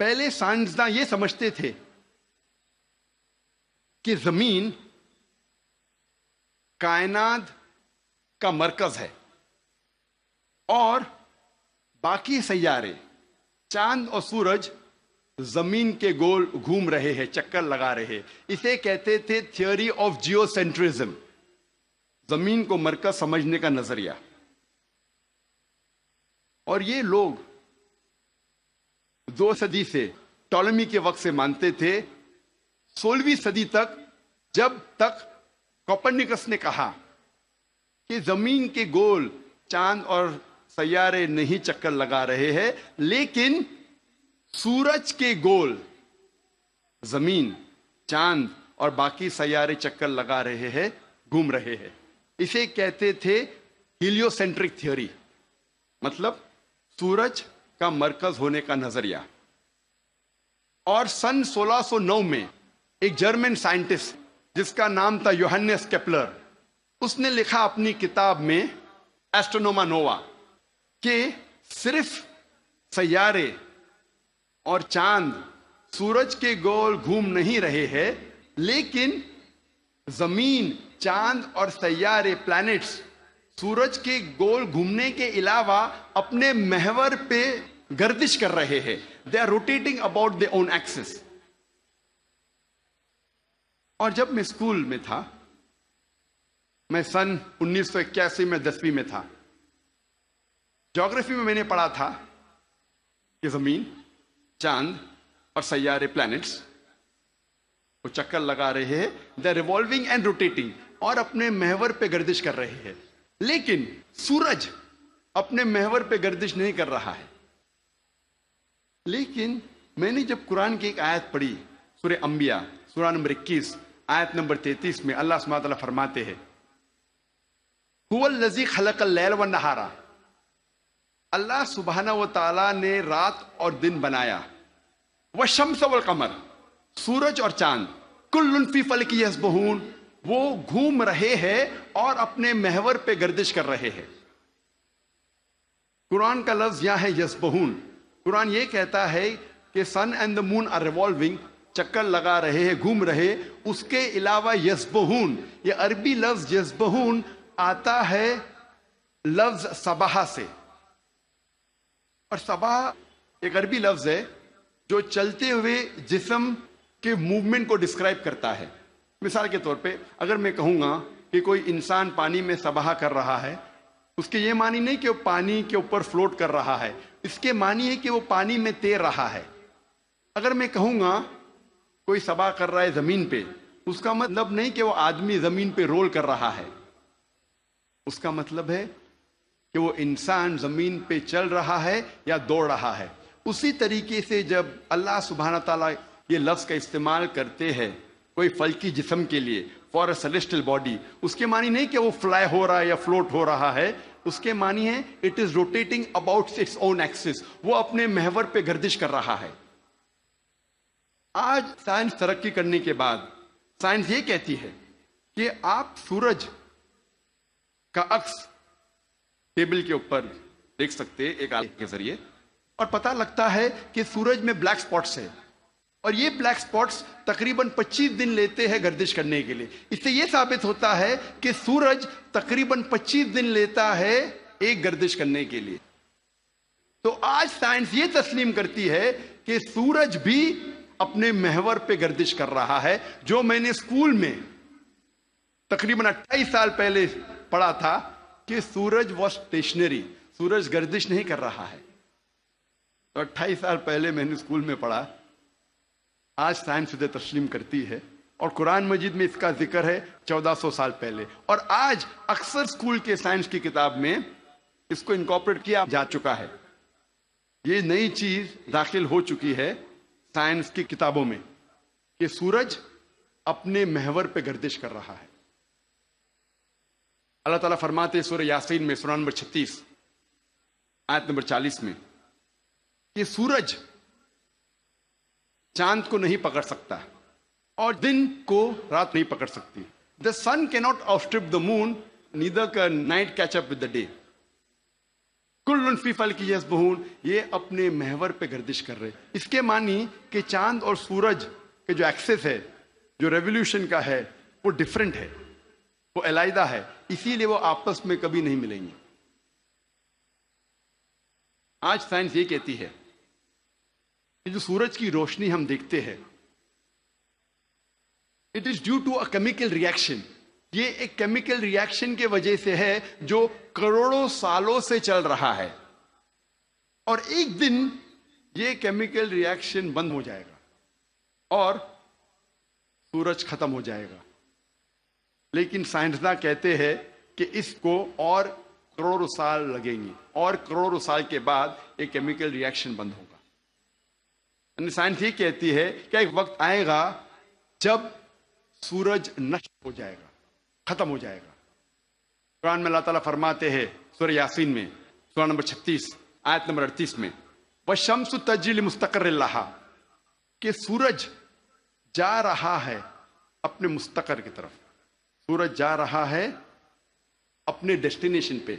پہلے سائنسداں یہ سمجھتے تھے کہ زمین کائنات کا مرکز ہے اور باقی سیارے چاند اور سورج زمین کے گول گھوم رہے ہیں، چکر لگا رہے ہیں. اسے کہتے تھے تھیوری آف جیو سینٹرزم، زمین کو مرکز سمجھنے کا نظریہ. اور یہ لوگ 2 صدی سے ٹولمی کے وقت سے مانتے تھے. 16ویں صدی تک، جب تک کوپرنیکس نے کہا کہ زمین کے گول چاند اور سیارے نہیں چکر لگا رہے ہیں، لیکن سورج کے گول زمین، چاند اور باقی سیارے چکر لگا رہے ہیں، گھوم رہے ہیں. اسے کہتے تھے ہیلیو سینٹرک تھیوری، مطلب سورج کا مرکز ہونے کا نظریہ. اور سن 1609 میں ایک جرمن سائنٹسٹ جس کا نام تھا یوہنس کیپلر، اس نے لکھا اپنی کتاب میں ایسٹرونوما نووا کہ صرف سیارے اور چاند سورج کے گول گھوم نہیں رہے ہیں، لیکن زمین، چاند اور سیارے، پلانٹس، سورج کے گول گھومنے کے علاوہ اپنے محور پہ گردش کر رہے ہیں. They are rotating about their own axis. اور جب میں اسکول میں تھا، میں سن 1981 میں 10ویں میں تھا، جغرافی میں نے پڑھا تھا کہ زمین، چاند اور سیارے، پلانٹس، وہ چکر لگا رہے ہیں. They are revolving and rotating, اور اپنے محور پہ گردش کر رہے ہیں. لیکن سورج اپنے محور پہ گردش نہیں کر رہا ہے. لیکن میں نے جب قرآن کی ایک آیت پڑھی، سورہ انبیاء، سورہ نمبر 21، آیت نمبر 33 میں اللہ سبحانہ وتعالیٰ فرماتے ہیں هو الذی خلق اللیل والنہار، اللہ سبحانہ و تعالیٰ نے رات اور دن بنایا. والشمس والقمر، سورج اور چاند، کل فی فلک یسبحون، وہ گھوم رہے ہیں اور اپنے محور پہ گردش کر رہے ہیں. قرآن کا لفظ یہاں ہے یسبحون. قرآن یہ کہتا ہے کہ sun and the moon are revolving, چکر لگا رہے ہیں، گھوم رہے. اس کے علاوہ یسبحون، یہ عربی لفظ یسبحون آتا ہے لفظ صباح سے، اور صباح ایک عربی لفظ ہے جو چلتے ہوئے جسم کے موومنٹ کو ڈسکرائب کرتا ہے. مثال کے طور پہ اگر میں کہوں گا کہ کوئی انسان پانی میں سباہ کر رہا ہے، اس کے یہ معنی نہیں کہ وہ پانی کے اوپر فلوٹ کر رہا ہے، اس کے معنی ہے کہ وہ پانی میں تیر رہا ہے. اگر میں کہوں گا کوئی سباہ کر رہا ہے زمین پہ، اس کا مطلب نہیں کہ وہ آدمی زمین پہ رول کر رہا ہے، اس کا مطلب ہے کہ وہ انسان زمین پہ چل رہا ہے یا دوڑ رہا ہے. اسی طریقے سے جب اللہ سبحانہ تعالیٰ یہ لفظ کا استعمال کرتے ہیں کوئی فلکی جسم کے لیے، فار اے سیلیسٹل باڈی، اس کے معنی نہیں کہ وہ فلائی ہو رہا ہے یا فلوٹ ہو رہا ہے، اس کے معنی ہے it is rotating about its own axis, وہ اپنے محور پہ گردش کر رہا ہے. آج سائنس ترقی کرنے کے بعد سائنس یہ کہتی ہے کہ آپ سورج کا عکس ٹیبل کے اوپر دیکھ سکتے ایک آلے کے ذریعے، اور پتہ لگتا ہے کہ سورج میں بلیک سپاٹس ہے، اور یہ بلیک سپاٹس تقریباً 25 دن لیتے ہیں گردش کرنے کے لیے. اس سے یہ ثابت ہوتا ہے کہ سورج تقریباً 25 دن لیتا ہے ایک گردش کرنے کے لیے. تو آج سائنس یہ تسلیم کرتی ہے کہ سورج بھی اپنے محور پہ گردش کر رہا ہے. جو میں نے اسکول میں تقریباً 28 سال پہلے پڑھا تھا کہ سورج واز اسٹیشنری، سورج گردش نہیں کر رہا ہے، تو 28 سال پہلے میں نے اسکول میں پڑھا. آج سائنس اسے تسلیم کرتی ہے، اور قرآن مجید میں اس کا ذکر ہے 1400 سال پہلے. اور آج اکثر اسکول کے سائنس کی کتاب میں اس کو انکارپوریٹ کیا جا چکا ہے. یہ نئی چیز داخل ہو چکی ہے سائنس کی کتابوں میں کہ سورج اپنے محور پہ گردش کر رہا ہے. اللہ تعالیٰ فرماتے سورہ یاسین میں، سورہ نمبر 36 آیت نمبر 40 میں، کہ سورج چاند کو نہیں پکڑ سکتا اور دن کو رات نہیں پکڑ سکتی. The sun cannot outstrip the moon, neither can night catch up with the day. کل فی فلک یسبحون، یہ اپنے محور پہ گردش کر رہے. اس کے معنی کہ چاند اور سورج کے جو ایکسس ہے، جو ریولیوشن کا ہے، وہ ڈفرینٹ ہے، وہ علیحدہ ہے، اسی لیے وہ آپس میں کبھی نہیں ملیں گے. آج سائنس یہ کہتی ہے کہ جو سورج کی روشنی ہم دیکھتے ہیں، it is due to a chemical reaction. یہ ایک کیمیکل ریئیکشن کے وجہ سے ہے جو کروڑوں سالوں سے چل رہا ہے، اور ایک دن یہ کیمیکل ریئیکشن بند ہو جائے گا اور سورج ختم ہو جائے گا. لیکن سائنسداں کہتے ہیں کہ اس کو اور کروڑوں سال لگیں گے، اور کروڑوں سال کے بعد ایک کیمیکل ریئیکشن بند ہوگا. یعنی سائنس یہ کہتی ہے کہ ایک وقت آئے گا جب سورج نشٹ ہو جائے گا، ختم ہو جائے گا. قرآن میں اللہ تعالیٰ فرماتے ہیں سورہ یاسین میں، سورہ نمبر 36 آیت نمبر 38 میں، وَالشَّمْسُ تَجْرِي لِمُسْتَقَرٍّ لَهَا، کہ سورج جا رہا ہے اپنے مستقر کی طرف. سورج جا رہا ہے اپنے ڈیسٹینیشن پہ.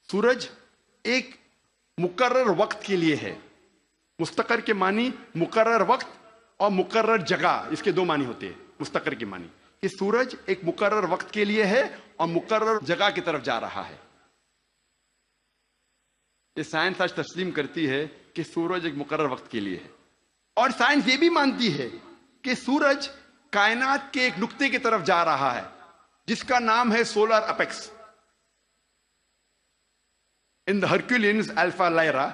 سورج ایک مقرر وقت کے لیے ہے. مستقر کے معنی مقرر وقت اور مقرر جگہ، اس کے دو معنی ہوتے ہیں. مستقر کے معنی کہ سورج ایک مقرر وقت کے لیے ہے اور مقرر جگہ کی طرف جا رہا ہے. یہ سائنس آج تسلیم کرتی ہے کہ سورج ایک مقرر وقت کے لیے ہے. اور سائنس یہ بھی مانتی ہے کہ سورج کائنات کے ایک نقطے کی طرف جا رہا ہے جس کا نام ہے سولر اپیکس. ان دا ہرکولینز الفا لائرا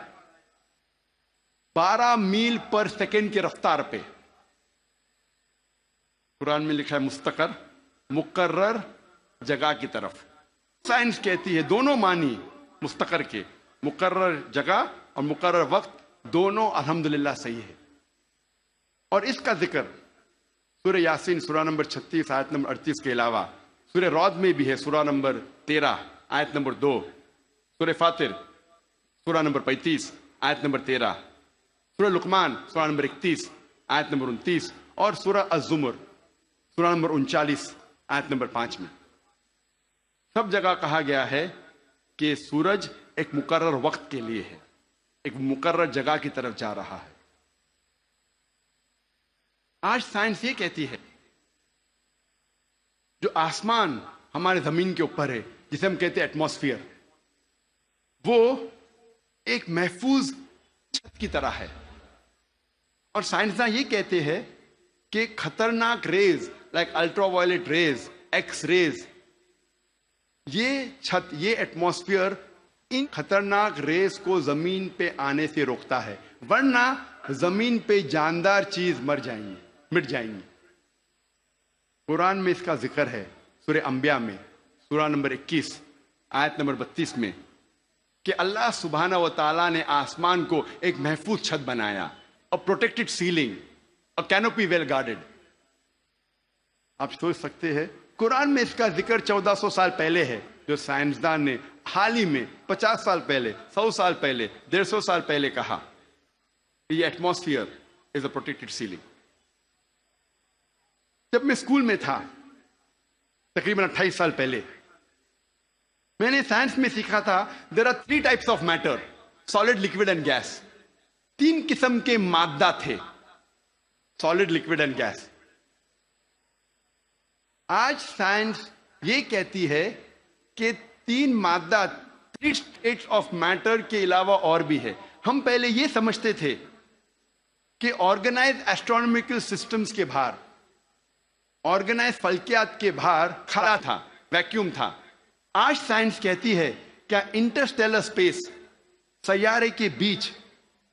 12 میل پر سیکنڈ کی رفتار پہ. قرآن میں لکھا ہے مستقر، مقرر جگہ کی طرف. سائنس کہتی ہے دونوں معنی مستقر کے، مقرر جگہ اور مقرر وقت، دونوں الحمدللہ صحیح ہے. اور اس کا ذکر سورہ یاسین سورہ نمبر 36 آیت نمبر 38 کے علاوہ سورہ رعد میں بھی ہے، سورہ نمبر 13 آیت نمبر 2، سورہ فاطر سورہ نمبر 35 آیت نمبر 13، سورہ لقمان سورہ نمبر 31 آیت نمبر 29، اور سورہ الزمر سورہ نمبر 39 آیت نمبر 5 میں. سب جگہ کہا گیا ہے کہ سورج ایک مقرر وقت کے لیے ہے، ایک مقرر جگہ کی طرف جا رہا ہے. آج سائنس یہ کہتی ہے جو آسمان ہمارے زمین کے اوپر ہے، جسے ہم کہتے ہیں ایٹماسفیئر، وہ ایک محفوظ چھت کی طرح ہے. اور سائنسداں یہ کہتے ہیں کہ خطرناک rays like ultraviolet rays, X rays, یہ چھت، یہ ایٹماسفیئر ان خطرناک ریز کو زمین پہ آنے سے روکتا ہے، ورنہ زمین پہ جاندار چیز مٹ جائیں گی. قرآن میں اس کا ذکر ہے سورہ انبیاء میں سورہ نمبر 21 آیت نمبر 32 میں کہ اللہ سبحانہ و تعالیٰ نے آسمان کو ایک محفوظ چھت بنایا، a protected ceiling, a canopy well guarded. آپ سوچ سکتے ہیں قرآن میں اس کا ذکر 1400 سال پہلے ہے، جو سائنسدان نے حال ہی میں 50 سال پہلے، 100 سال پہلے، 150 سال پہلے کہا کہ یہ ایٹماسفیئر از اے پروٹیکٹڈ سیلنگ. جب میں اسکول میں تھا تقریباً 28 سال پہلے، میں نے سائنس میں سیکھا تھا there are 3 types of matter, solid, liquid and gas. 3 قسم کے مادہ تھے، سالڈ، لکوڈ اینڈ گیس. آج سائنس یہ کہتی ہے کہ 3 مادہ، 3 اسٹیٹس آف میٹر کے علاوہ اور بھی ہے. ہم پہلے یہ سمجھتے تھے کہ آرگنائز ایسٹرونومیکل سسٹمز کے باہر، آرگنائز فلکیات کے باہر خلا تھا، ویکیوم تھا. آج سائنس کہتی ہے کیا انٹرسٹیلر اسپیس، سیارے کے بیچ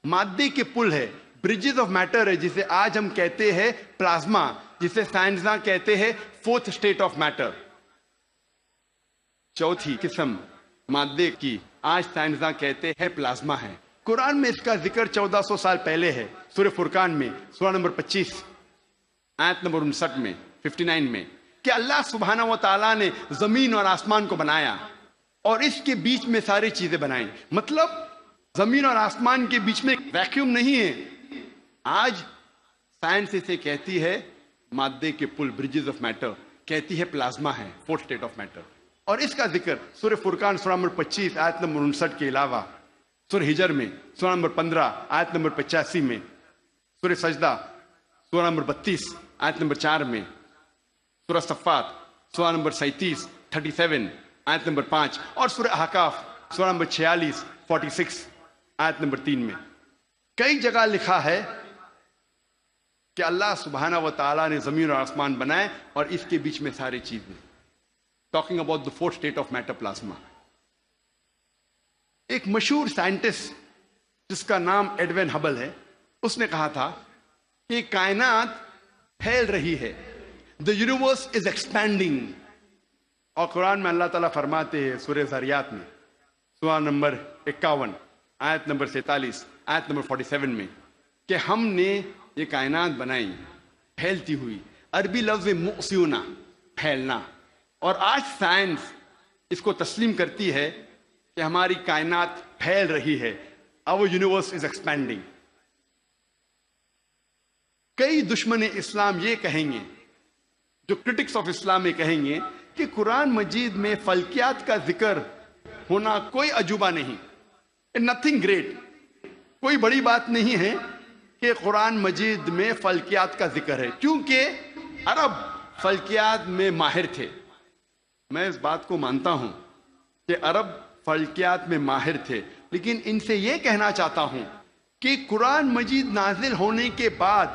مادے کے پل ہے، برجز آف میٹر ہے، جسے آج ہم کہتے ہیں پلازما، جسے سائنسداں کہتے ہیں 4th اسٹیٹ آف میٹر. 4تھی قسم مادے کی آج سائنسداں کہتے ہیں پلازما ہے. قرآن میں اس کا ذکر 1400 سال پہلے ہے، سورہ فرقان میں سورہ نمبر 25 آیت نمبر 59 میں 59 میں کہ اللہ سبحانہ و تعالیٰ نے زمین اور آسمان کو بنایا اور اس کے بیچ میں ساری چیزیں بنائیں. مطلب زمین اور آسمان کے بیچ میں ویکیوم نہیں ہے. آج سائنس اسے کہتی ہے مادے کے پل، برجز آف میٹر، کہتی ہے پلازما ہے، 4th اسٹیٹ آف میٹر. اور اس کا ذکر سورہ فرقان سورہ نمبر 25 آیت نمبر 59 کے علاوہ سورہ ہجر میں سورہ نمبر 15 آیت نمبر 85 میں، سورہ سجدہ سورہ نمبر 32 آیت نمبر 4 میں، سورہ صفات سورہ نمبر 37 آیت نمبر 5 اور سورہ احقاف سورہ نمبر 46 آیت نمبر 3 میں کئی جگہ لکھا ہے کہ اللہ سبحانہ و تعالیٰ نے زمین اور آسمان بنائے اور اس کے بیچ میں ساری چیزیں. Talking about the fourth state of matter plasma. ایک مشہور سائنٹسٹ جس کا نام ایڈوین ہبل ہے، اس نے کہا تھا کہ کائنات پھیل رہی ہے، دا یونیورس از ایکسپینڈنگ. اور قرآن میں اللہ تعالیٰ فرماتے ہیں سورہ ذاریات میں سورہ نمبر 51 آیت نمبر 47 آیت نمبر 47 میں کہ ہم نے یہ کائنات بنائی پھیلتی ہوئی. عربی لفظ مؤسیونا، پھیلنا. اور آج سائنس اس کو تسلیم کرتی ہے کہ ہماری کائنات پھیل رہی ہے. our universe is expanding. کئی دشمن اسلام یہ کہیں گے، جو کرٹکس آف اسلام یہ کہیں گے کہ قرآن مجید میں فلکیات کا ذکر ہونا کوئی عجوبہ نہیں، نتھنگ گریٹ، کوئی بڑی بات نہیں ہے کہ قرآن مجید میں فلکیات کا ذکر ہے، کیونکہ عرب فلکیات میں ماہر تھے. میں اس بات کو مانتا ہوں کہ عرب فلکیات میں ماہر تھے، لیکن ان سے یہ کہنا چاہتا ہوں کہ قرآن مجید نازل ہونے کے بعد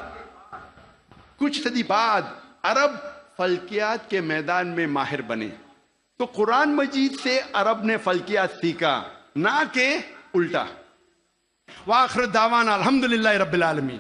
کچھ صدی بعد عرب فلکیات کے میدان میں ماہر بنے. تو قرآن مجید سے عرب نے فلکیات سیکھا، نہ کہ الٹا. وآخر دعوانا الحمدللہ رب العالمین.